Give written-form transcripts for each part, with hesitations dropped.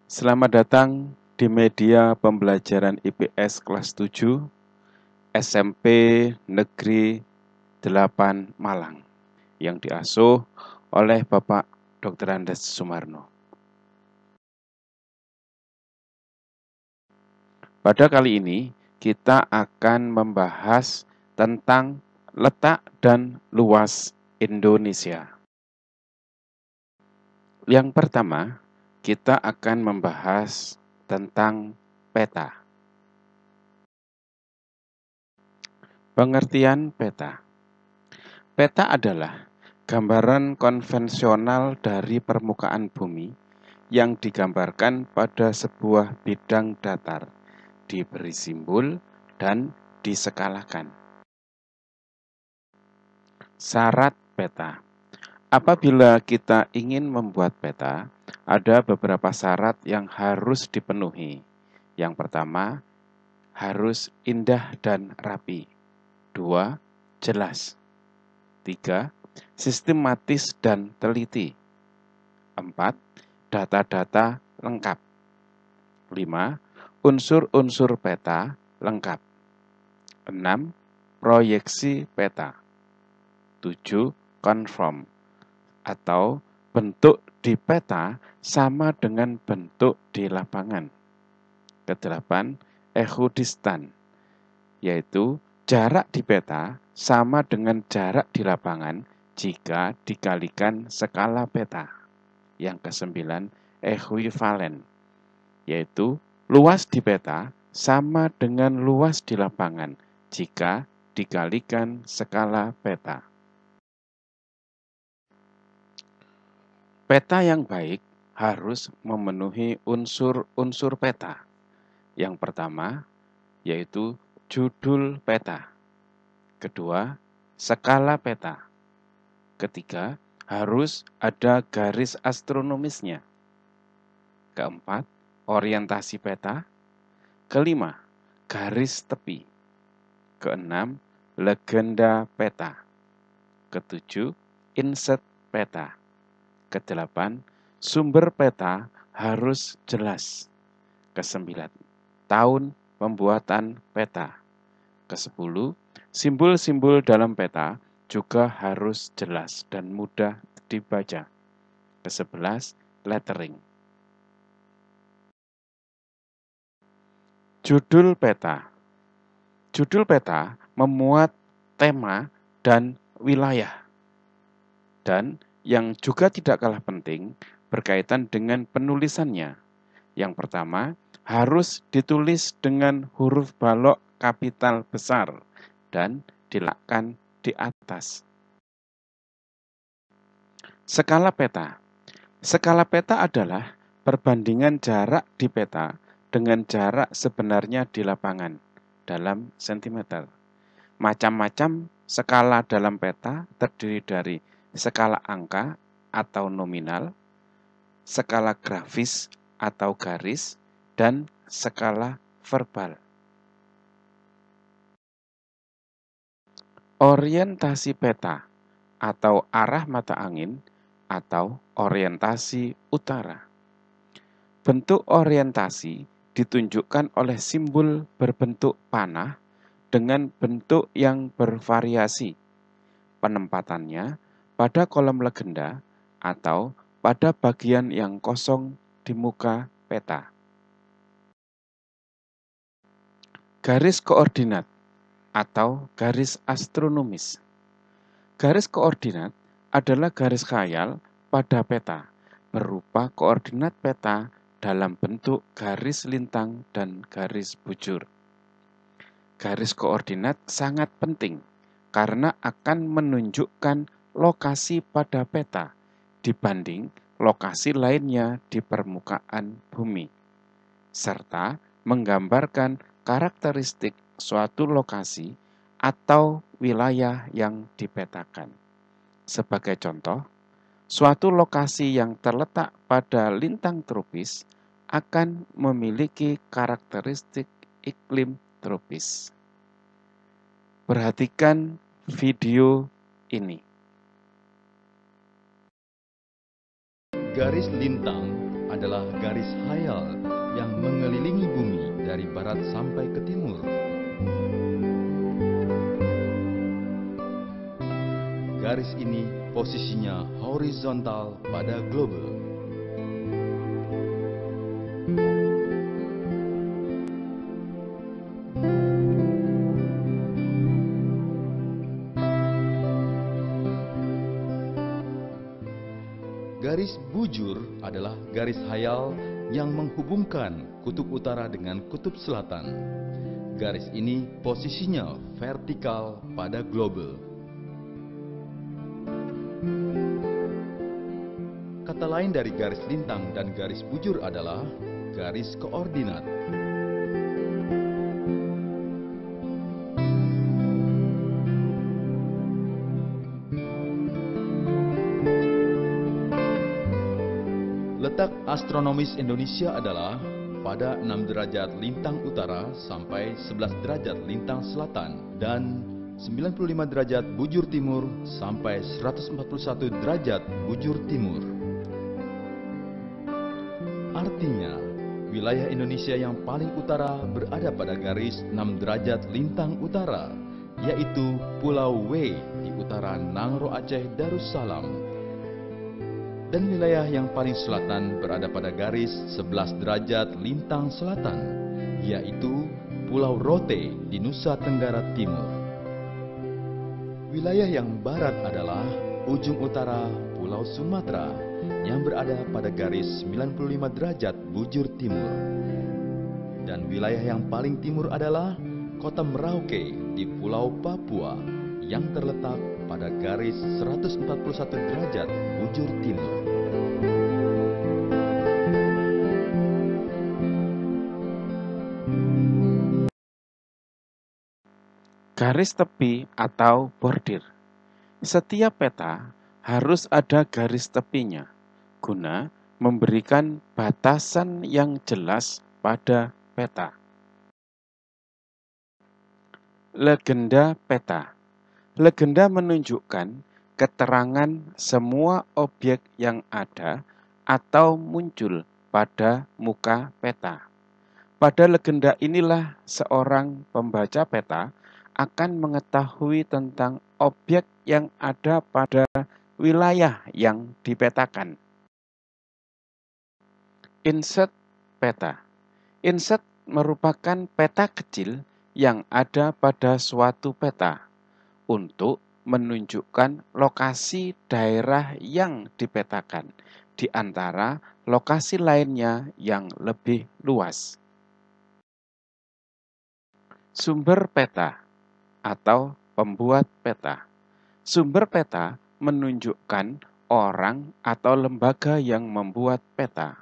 Selamat datang di media pembelajaran IPS kelas 7 SMP Negeri 8 Malang yang diasuh oleh Bapak Dr. Andes Sumarno. Pada kali ini kita akan membahas tentang letak dan luas Indonesia. Yang pertama, kita akan membahas tentang peta. Pengertian peta. Peta adalah gambaran konvensional dari permukaan bumi yang digambarkan pada sebuah bidang datar, diberi simbol dan diskalakan. Syarat peta. Apabila kita ingin membuat peta, ada beberapa syarat yang harus dipenuhi. Yang pertama, harus indah dan rapi. 2. Jelas. 3. Sistematis dan teliti. 4. Data-data lengkap. 5. Unsur-unsur peta lengkap. 6. Proyeksi peta. 7. Konform atau bentuk di peta sama dengan bentuk di lapangan. Kedelapan, equidistant, yaitu jarak di peta sama dengan jarak di lapangan jika dikalikan skala peta. Yang kesembilan, equivalen, yaitu luas di peta sama dengan luas di lapangan jika dikalikan skala peta. Peta yang baik harus memenuhi unsur-unsur peta. Yang pertama, yaitu judul peta. Kedua, skala peta. Ketiga, harus ada garis astronomisnya. Keempat, orientasi peta. Kelima, garis tepi. Keenam, legenda peta. Ketujuh, inset peta. Kedelapan, sumber peta harus jelas. Kesembilan, tahun pembuatan peta. Kesepuluh, simbol-simbol dalam peta juga harus jelas dan mudah dibaca. Kesebelas, lettering. Judul peta. Judul peta memuat tema dan wilayah. Dan yang juga tidak kalah penting berkaitan dengan penulisannya. Yang pertama, harus ditulis dengan huruf balok kapital besar dan diletakkan di atas. Skala peta. Skala peta adalah perbandingan jarak di peta dengan jarak sebenarnya di lapangan dalam sentimeter. Macam-macam skala dalam peta terdiri dari skala angka atau nominal, skala grafis atau garis, dan skala verbal. Orientasi peta atau arah mata angin atau orientasi utara. Bentuk orientasi ditunjukkan oleh simbol berbentuk panah dengan bentuk yang bervariasi. Penempatannya pada kolom legenda atau pada bagian yang kosong di muka peta. Garis koordinat atau garis astronomis. Garis koordinat adalah garis khayal pada peta, berupa koordinat peta dalam bentuk garis lintang dan garis bujur. Garis koordinat sangat penting karena akan menunjukkan lokasi pada peta dibanding lokasi lainnya di permukaan bumi, serta menggambarkan karakteristik suatu lokasi atau wilayah yang dipetakan. Sebagai contoh, suatu lokasi yang terletak pada lintang tropis akan memiliki karakteristik iklim tropis. Perhatikan video ini. Garis lintang adalah garis khayal yang mengelilingi bumi dari barat sampai ke timur. Garis ini posisinya horizontal pada globe. Garis bujur adalah garis khayal yang menghubungkan kutub utara dengan kutub selatan. Garis ini posisinya vertikal pada globe. Kata lain dari garis lintang dan garis bujur adalah garis koordinat. Letak astronomis Indonesia adalah pada 6 derajat lintang utara sampai 11 derajat lintang selatan dan 95 derajat bujur timur sampai 141 derajat bujur timur. Artinya, wilayah Indonesia yang paling utara berada pada garis 6 derajat lintang utara, yaitu Pulau W di utara Nangro Aceh Darussalam. Dan wilayah yang paling selatan berada pada garis 11 derajat lintang selatan, yaitu Pulau Rote di Nusa Tenggara Timur. Wilayah yang barat adalah ujung utara Pulau Sumatera yang berada pada garis 95 derajat bujur timur. Dan wilayah yang paling timur adalah Kota Merauke di Pulau Papua yang terletak pada garis 141 derajat bujur timur. Garis tepi atau bordir. Setiap peta harus ada garis tepinya guna memberikan batasan yang jelas pada peta. Legenda peta. Legenda menunjukkan keterangan semua objek yang ada atau muncul pada muka peta. Pada legenda inilah seorang pembaca peta akan mengetahui tentang objek yang ada pada wilayah yang dipetakan. Insert peta. Insert merupakan peta kecil yang ada pada suatu peta untuk menunjukkan lokasi daerah yang dipetakan di antara lokasi lainnya yang lebih luas. Sumber peta atau pembuat peta. Sumber peta menunjukkan orang atau lembaga yang membuat peta.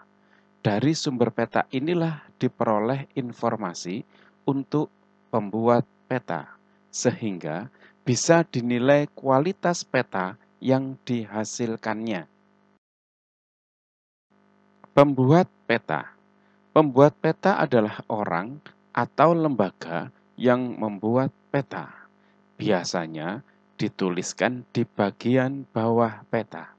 Dari sumber peta inilah diperoleh informasi untuk pembuat peta, sehingga bisa dinilai kualitas peta yang dihasilkannya. Pembuat peta. Pembuat peta adalah orang atau lembaga yang membuat peta. Biasanya dituliskan di bagian bawah peta.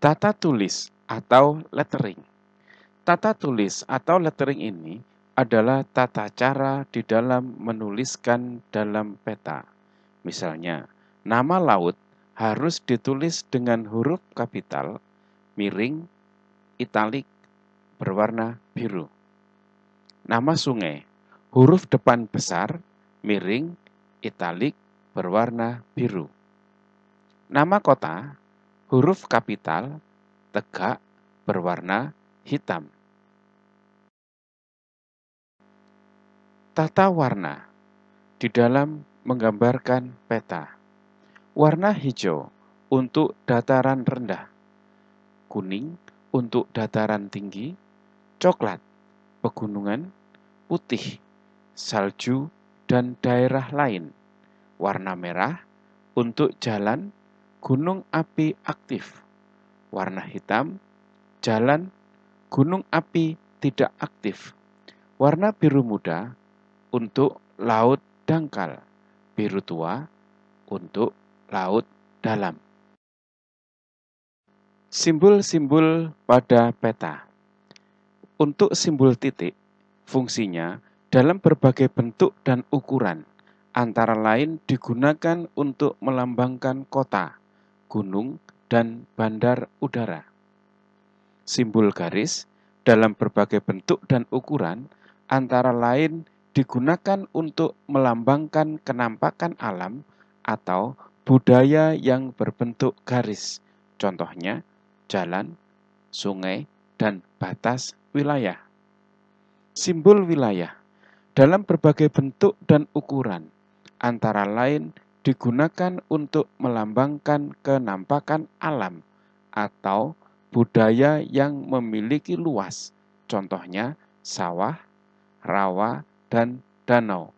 Tata tulis atau lettering. Tata tulis atau lettering ini adalah tata cara di dalam menuliskan dalam peta. Misalnya, nama laut harus ditulis dengan huruf kapital, miring, italik, berwarna biru. Nama sungai, huruf depan besar, miring, italik, berwarna biru. Nama kota, huruf kapital, tegak, berwarna hitam. Tata warna di dalam menggambarkan peta. Warna hijau untuk dataran rendah, kuning untuk dataran tinggi, coklat, pegunungan, putih, salju, dan daerah lain. Warna merah untuk jalan, gunung api aktif. Warna hitam, jalan, gunung api tidak aktif. Warna biru muda untuk laut dangkal, biru tua untuk laut dalam. Simbol-simbol pada peta. Untuk simbol titik, fungsinya dalam berbagai bentuk dan ukuran, antara lain digunakan untuk melambangkan kota, gunung, dan bandar udara. Simbol garis dalam berbagai bentuk dan ukuran, antara lain digunakan untuk melambangkan kenampakan alam atau budaya yang berbentuk garis, contohnya jalan, sungai, dan batas wilayah. Simbol wilayah dalam berbagai bentuk dan ukuran, antara lain digunakan untuk melambangkan kenampakan alam atau budaya yang memiliki luas, contohnya sawah, rawa, dan danau.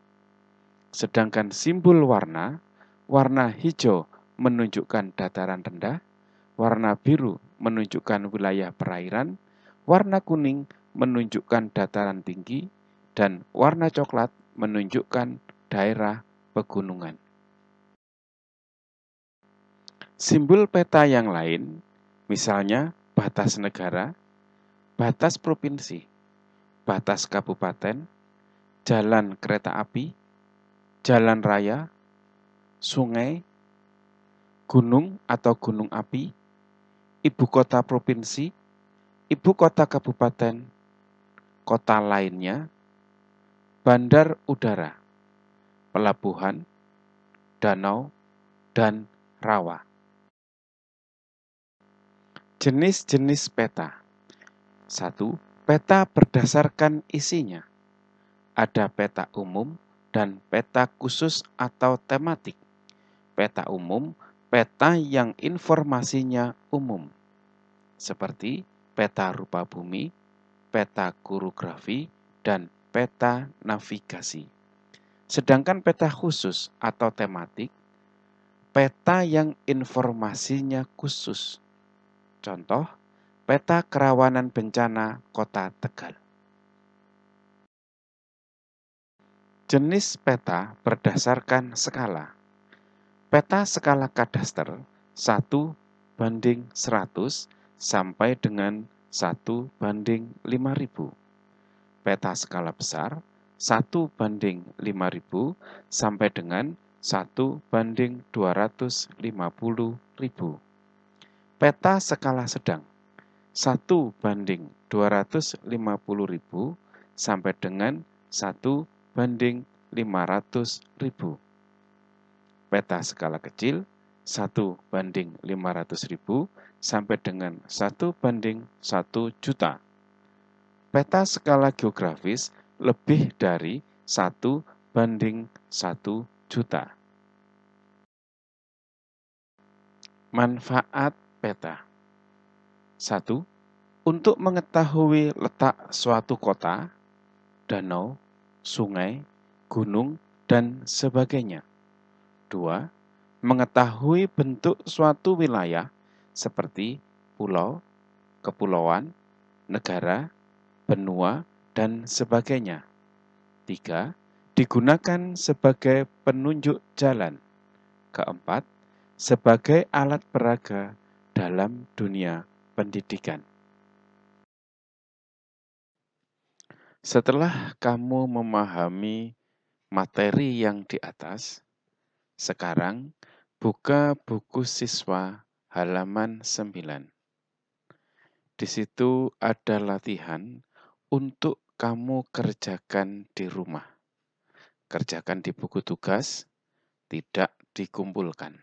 Sedangkan simbol warna, warna hijau menunjukkan dataran rendah, warna biru menunjukkan wilayah perairan, warna kuning menunjukkan dataran tinggi, dan warna coklat menunjukkan daerah pegunungan. Simbol peta yang lain, misalnya batas negara, batas provinsi, batas kabupaten, jalan kereta api, jalan raya, sungai, gunung atau gunung api, ibu kota provinsi, ibu kota kabupaten, kota lainnya, bandar udara, pelabuhan, danau, dan rawa. Jenis-jenis peta. 1. Peta berdasarkan isinya. Ada peta umum dan peta khusus atau tematik. Peta umum, peta yang informasinya umum, seperti peta rupa bumi, peta kurografi, dan peta navigasi. Sedangkan peta khusus atau tematik, peta yang informasinya khusus. Contoh, peta kerawanan bencana Kota Tegal. Jenis peta berdasarkan skala. Peta skala kadaster 1:100 sampai dengan 1:5000. Peta skala besar 1:5000 sampai dengan 1:250.000. Peta skala sedang 1:250.000 sampai dengan 1:500.000. Peta skala kecil 1:500.000 sampai dengan 1:1 juta. Peta skala geografis lebih dari 1:1 juta. Manfaat peta. 1. Untuk mengetahui letak suatu kota, danau, sungai, gunung, dan sebagainya. 2. Mengetahui bentuk suatu wilayah seperti pulau, kepulauan, negara, benua, dan sebagainya. 3. Digunakan sebagai penunjuk jalan. 4. Sebagai alat peraga dalam dunia pendidikan. Setelah kamu memahami materi yang di atas, sekarang buka buku siswa halaman 9. Di situ ada latihan untuk kamu kerjakan di rumah. Kerjakan di buku tugas, tidak dikumpulkan.